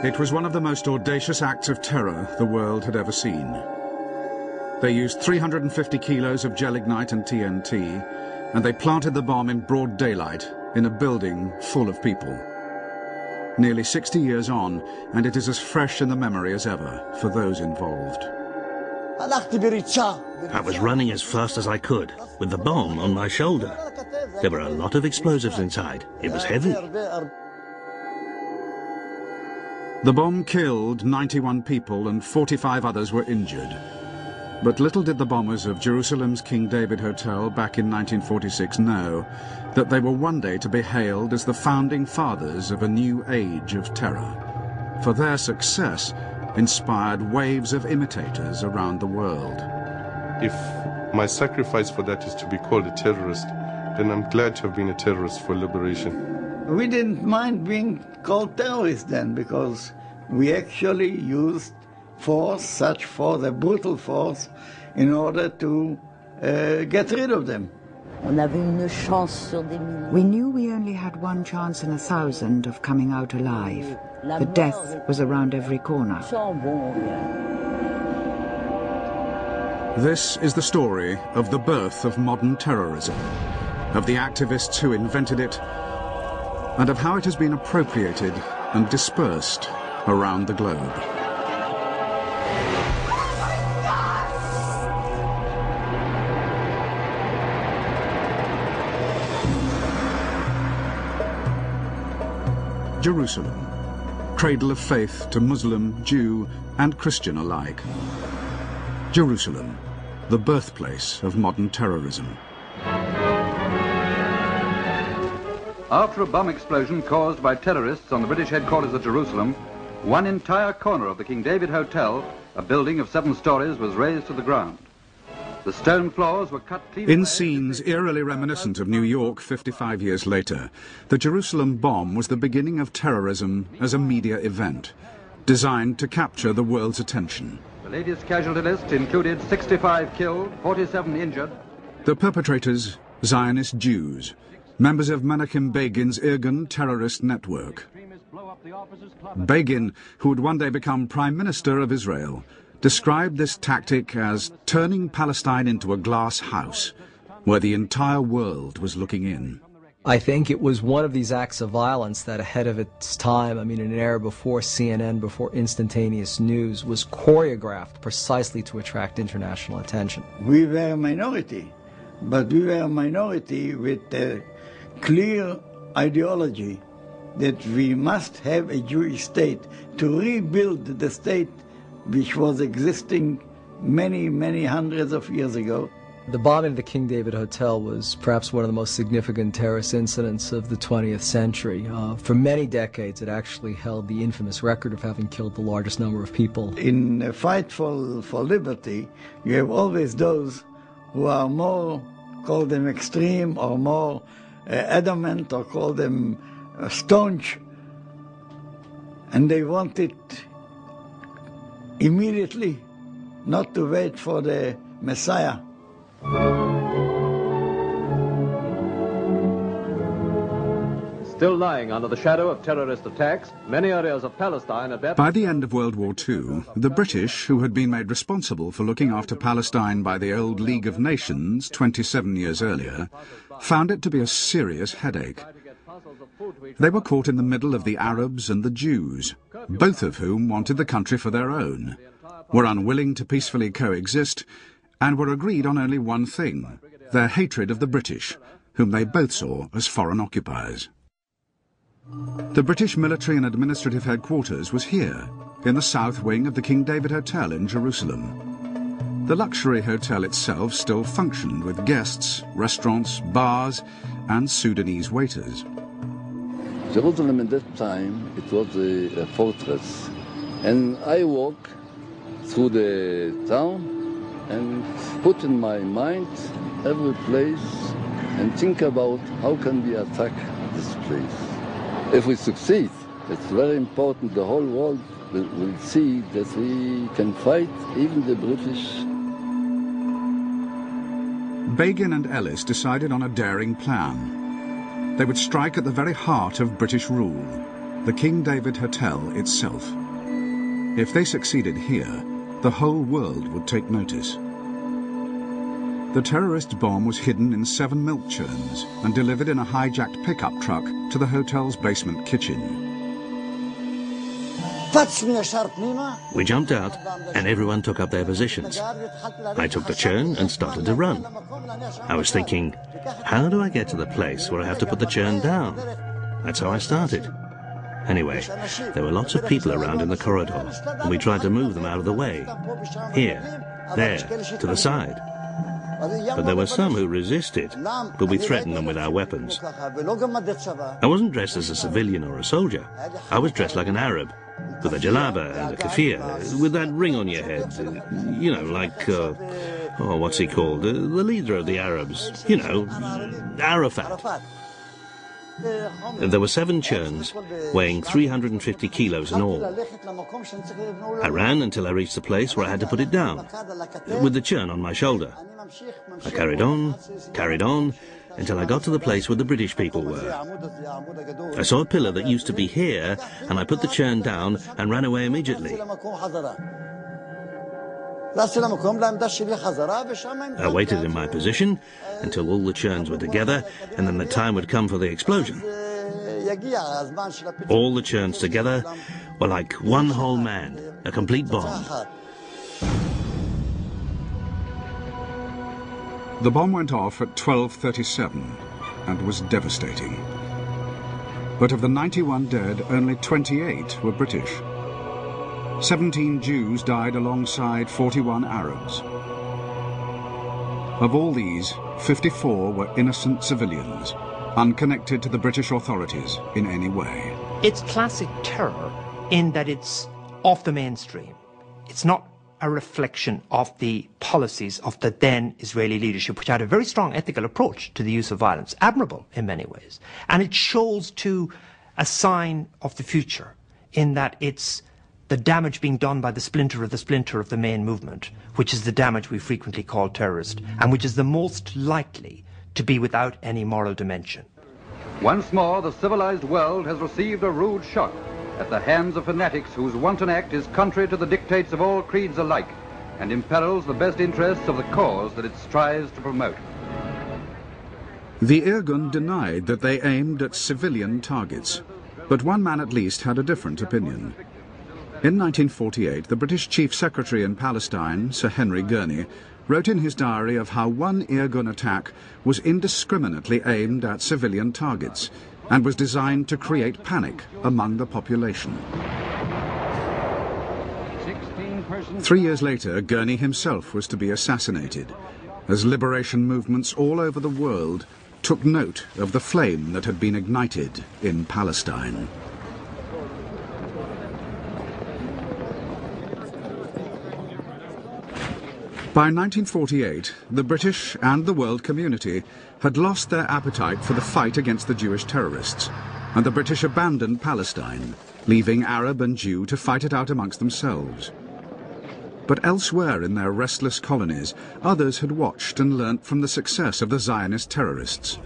It was one of the most audacious acts of terror the world had ever seen. They used 350 kilos of gelignite and TNT, and they planted the bomb in broad daylight in a building full of people. Nearly 60 years on, and it is as fresh in the memory as ever for those involved. I was running as fast as I could, with the bomb on my shoulder. There were a lot of explosives inside. It was heavy. The bomb killed 91 people and 45 others were injured. But little did the bombers of Jerusalem's King David Hotel back in 1946 know that they were one day to be hailed as the founding fathers of a new age of terror. For their success inspired waves of imitators around the world. If my sacrifice for that is to be called a terrorist, then I'm glad to have been a terrorist for liberation. We didn't mind being called terrorists then, because we actually used force, such force, a brutal force, in order to get rid of them. We knew we only had one chance in 1,000 of coming out alive. The death was around every corner. This is the story of the birth of modern terrorism, of the activists who invented it, and of how it has been appropriated and dispersed around the globe. Jerusalem, cradle of faith to Muslim, Jew, and Christian alike. Jerusalem, the birthplace of modern terrorism. After a bomb explosion caused by terrorists on the British headquarters at Jerusalem, one entire corner of the King David Hotel, a building of 7 stories, was razed to the ground. The stone floors were cut clean. In scenes eerily reminiscent of New York 55 years later, the Jerusalem bomb was the beginning of terrorism as a media event, designed to capture the world's attention. The latest casualty list included 65 killed, 47 injured. The perpetrators, Zionist Jews, members of Menachem Begin's Irgun terrorist network. Begin, who would one day become Prime Minister of Israel, described this tactic as turning Palestine into a glass house, where the entire world was looking in. I think it was one of these acts of violence that, ahead of its time, in an era before CNN, before instantaneous news, was choreographed precisely to attract international attention. We were a minority, but we were a minority with a clear ideology that we must have a Jewish state to rebuild the state which was existing many, many hundreds of years ago. The bombing of the King David Hotel was perhaps one of the most significant terrorist incidents of the 20th century. For many decades, it actually held the infamous record of having killed the largest number of people. In a fight for liberty, you have always those who are more, call them extreme, or more adamant, or call them staunch, and they want it immediately, not to wait for the Messiah. Still lying under the shadow of terrorist attacks, many areas of Palestine are... By the end of World War II, the British, who had been made responsible for looking after Palestine by the old League of Nations 27 years earlier, found it to be a serious headache. They were caught in the middle of the Arabs and the Jews, both of whom wanted the country for their own, were unwilling to peacefully coexist, and were agreed on only one thing: their hatred of the British, whom they both saw as foreign occupiers. The British military and administrative headquarters was here, in the south wing of the King David Hotel in Jerusalem. The luxury hotel itself still functioned with guests, restaurants, bars, and Sudanese waiters. Jerusalem at that time, it was a fortress. And I walk through the town and put in my mind every place and think about how can we attack this place. If we succeed, it's very important the whole world will see that we can fight even the British. Begin and Ellis decided on a daring plan. They would strike at the very heart of British rule, the King David Hotel itself. If they succeeded here, the whole world would take notice. The terrorist bomb was hidden in 7 milk churns and delivered in a hijacked pickup truck to the hotel's basement kitchen. We jumped out and everyone took up their positions. I took the churn and started to run. I was thinking, how do I get to the place where I have to put the churn down? That's how I started. Anyway, there were lots of people around in the corridor, and we tried to move them out of the way. Here, there, to the side. But there were some who resisted, but we threatened them with our weapons. I wasn't dressed as a civilian or a soldier. I was dressed like an Arab, with a jalaba and a keffiyeh, with that ring on your head. You know, like, what's he called? The leader of the Arabs. You know, Arafat. There were 7 churns, weighing 350 kilos in all. I ran until I reached the place where I had to put it down, with the churn on my shoulder. I carried on, until I got to the place where the British people were. I saw a pillar that used to be here, and I put the churn down and ran away immediately. I waited in my position until all the churns were together, and then the time would come for the explosion. All the churns together were like one whole man, a complete bomb. The bomb went off at 12:37 and was devastating. But of the 91 dead, only 28 were British. 17 Jews died alongside 41 Arabs. Of all these, 54 were innocent civilians, unconnected to the British authorities in any way. It's classic terror in that it's off the mainstream. It's not a reflection of the policies of the then Israeli leadership, which had a very strong ethical approach to the use of violence, admirable in many ways. And it shows too a sign of the future in that it's the damage being done by the splinter of the main movement, which is the damage we frequently call terrorist, and which is the most likely to be without any moral dimension. Once more, the civilized world has received a rude shock at the hands of fanatics whose wanton act is contrary to the dictates of all creeds alike and imperils the best interests of the cause that it strives to promote. The Irgun denied that they aimed at civilian targets, but one man at least had a different opinion. In 1948, the British Chief Secretary in Palestine, Sir Henry Gurney, wrote in his diary of how one Irgun attack was indiscriminately aimed at civilian targets and was designed to create panic among the population. 3 years later, Gurney himself was to be assassinated, as liberation movements all over the world took note of the flame that had been ignited in Palestine. By 1948, the British and the world community had lost their appetite for the fight against the Jewish terrorists, and the British abandoned Palestine, leaving Arab and Jew to fight it out amongst themselves. But elsewhere in their restless colonies, others had watched and learnt from the success of the Zionist terrorists.